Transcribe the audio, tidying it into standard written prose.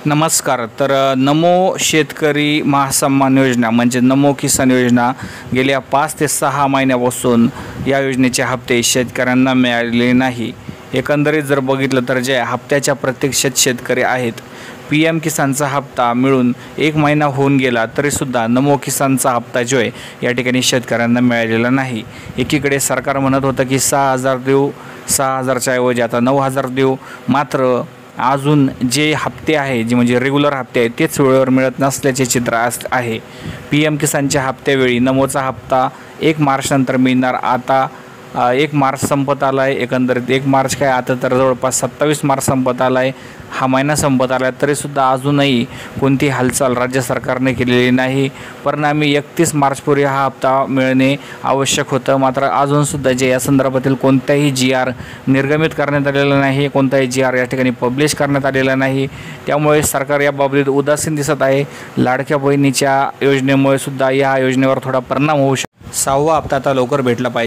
नमस्कार. तर नमो शेतकरी महासन्मान योजना म्हणजे नमो किसान योजना गेल्या 5 ते 6 महिन्यापासून या योजनेचे हप्ते शेतकऱ्यांना मिळालेले नाही. एकंदरीत जर बघितलं तर जे हप्त्याच्या प्रतीक्षेत शेतकरी आहेत, PM किसानचा हप्ता मिळून 1 महिना होऊन गेला तरीसुद्धा नमो किसानचा हप्ता जो आहे या ठिकाणी शेतकऱ्यांना मिळालेला नाही. एकीकडे सरकार म्हणत होतं की 6,000 देऊ, 6,000च्या ऐवजी आता 9,000 देऊ, मात्र अजून जे हप्ते आहे जे म्हणजे रेग्युलर हप्ते आहेत तेच वेळेवर मिळत नसल्याचे चित्र आहे. PM किसानच्या हप्त्यावेळी नमोचा हप्ता 1 मार्च नंतर मिळणार. आता 1 मार्च संपत आला आहे. एकंदरीत 1 मार्च काय, आता तर जवळपास 27 मार्च संपत आला आहे. हा महिना संपत आला आहे तरीसुद्धा अजूनही कोणती हालचाल राज्य सरकारने केलेली नाही. परिणामी 31 मार्चपूर्वी हा हप्ता मिळणे आवश्यक होतं. मात्र अजूनसुद्धा जे या संदर्भातील कोणताही GR निर्गमित करण्यात आलेला नाही, कोणताही GR या ठिकाणी पब्लिश करण्यात आलेला नाही. त्यामुळे सरकार याबाबतीत उदासीन दिसत आहे. लाडक्या बहिणीच्या योजनेमुळे सुद्धा या योजनेवर थोडा परिणाम होऊ शकतो. 6वा हप्ता आता लवकर भेटला पाहिजे.